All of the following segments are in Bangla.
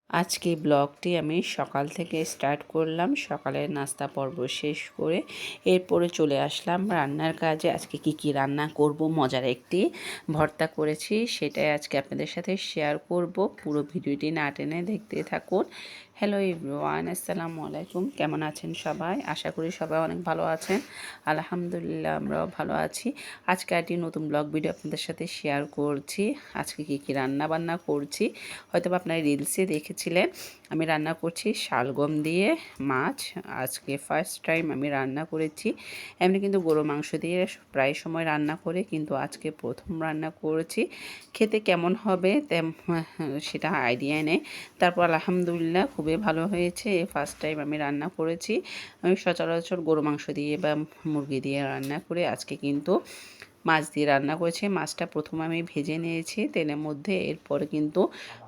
আজকে ব্লগটি আমি সকাল থেকে স্টার্ট করলাম। সকালের নাস্তা পর্ব শেষ করে এরপরে চলে আসলাম রান্নার কাজে। আজকে কি রান্না করব, মজার একটি ভর্তা করেছি, সেটাই আজকে আপনাদের সাথে শেয়ার করব। পুরো ভিডিওটি না টেনে দেখতে থাকুন। হ্যালো এভরিওয়ান, আসসালামু আলাইকুম। কেমন আছেন সবাই? আশা করি সবাই অনেক ভালো আছেন। আলহামদুলিল্লাহ, আমরাও ভালো আছি। আজকে একটি নতুন ব্লগ ভিডিও আপনাদের সাথে শেয়ার করছি। আজকে কি রান্না বান্না করছি হয়তো আপনারা রিলসে দেখেছিলেন। আমি রান্না করছি শালগম দিয়ে মাছ। আজকে ফার্স্ট টাইম আমি রান্না করেছি। এমনি কিন্তু গরু মাংস দিয়ে প্রায় সময় রান্না করে, কিন্তু আজকে প্রথম রান্না করেছি। খেতে কেমন হবে সেটা আইডিয়া নেই। তারপর আলহামদুলিল্লাহ খুবই ভালো হয়েছে। ফার্স্ট টাইম আমি রান্না করেছি। আমি সচরাচর গরু মাংস দিয়ে বা মুরগি দিয়ে রান্না করে আজকে কিন্তু মাছ দিয়ে রান্না করেছি। মাছটা প্রথমে আমি ভেজে নিয়েছি তেলের মধ্যে। এরপরে কিন্তু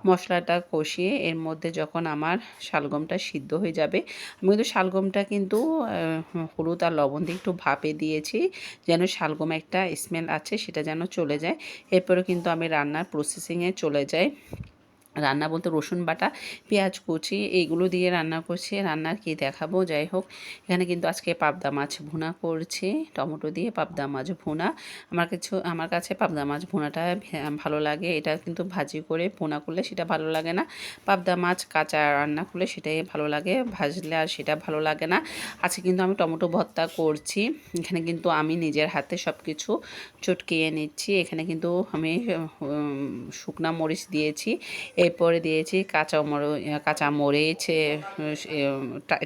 মশলাটা কষিয়ে এর মধ্যে যখন আমার শালগমটা সিদ্ধ হয়ে যাবে, আমি কিন্তু শালগমটা কিন্তু হলুদ আর লবণ দিয়ে একটু ভাপে দিয়েছি, যেন শালগম একটা স্মেল আছে সেটা যেন চলে যায়। এরপরে কিন্তু আমি রান্নার প্রসেসিংয়ে চলে যাই। রান্না বলতে রসুন বাটা, পেঁয়াজ কুচি এইগুলো দিয়ে রান্না করছি। রান্নার কি দেখাবো, যাই হোক। এখানে কিন্তু আজকে পাবদা মাছ ভুনা করছি, টমেটো দিয়ে পাবদা মাছ ভুনা। আমার কাছে পাবদা মাছ ভুনাটা ভালো লাগে। এটা কিন্তু ভাজি করে ভুনা করলে সেটা ভালো লাগে না। পাবদা মাছ কাঁচা রান্না করলে সেটাই ভালো লাগে, ভাজলে আর সেটা ভালো লাগে না। আজকে কিন্তু আমি টমেটো ভর্তা করছি। এখানে কিন্তু আমি নিজের হাতে সব কিছু চটকিয়ে নিচ্ছি। এখানে কিন্তু আমি শুকনা মরিচ দিয়েছি, এরপরে দিয়েছি কাঁচা মরিচ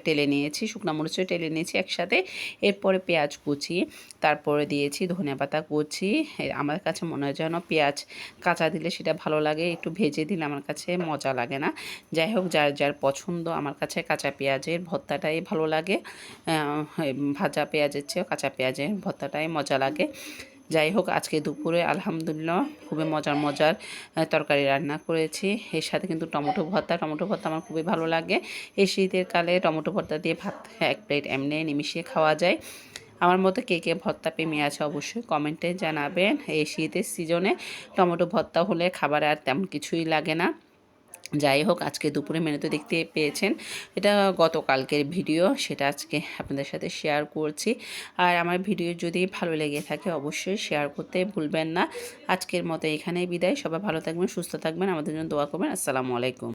টেলে নিয়েছি, শুকনো মরিচও টেলে নিয়েছি একসাথে। এরপরে পেঁয়াজ কুচি, তারপরে দিয়েছি ধনেপাতা কুচি। আমার কাছে মনে হয় যেন পেঁয়াজ কাঁচা দিলে সেটা ভালো লাগে, একটু ভেজে দিলে আমার কাছে মজা লাগে না। যাই হোক, যার যার পছন্দ। আমার কাছে কাঁচা পেঁয়াজের ভর্তাটাই ভালো লাগে। ভাজা পেঁয়াজের চেয়েও কাঁচা পেঁয়াজের ভর্তাটাই মজা লাগে। যাই হোক, আজকে দুপুরে আলহামদুলিল্লাহ খুবই মজার তরকারি রান্না করেছি। এর সাথে কিন্তু টমেটো ভর্তা আমার খুবই ভালো লাগে। এই শীতের কালে টমেটো ভর্তা দিয়ে ভাত এক প্লেট এমনি নিমিশিয়ে খাওয়া যায়। আমার মতো কে ভর্তা প্রেমী আছে অবশ্যই কমেন্টে জানাবেন। এই শীতের সিজনে টমেটো ভর্তা হলে খাবারে আর তেমন কিছুই লাগে না। যাই হোক, আজকে দুপুরে মেনু তো দেখতে পেয়েছেন। এটা গতকালকের ভিডিও, সেটা আজকে আপনাদের সাথে শেয়ার করছি। আর আমার ভিডিও যদি ভালো লেগে থাকে অবশ্যই শেয়ার করতে ভুলবেন না। আজকের মতো এখানেই বিদায়। সবাই ভালো থাকবেন, সুস্থ থাকবেন, আমাদের জন্য দোয়া করবেন। আসসালামু আলাইকুম।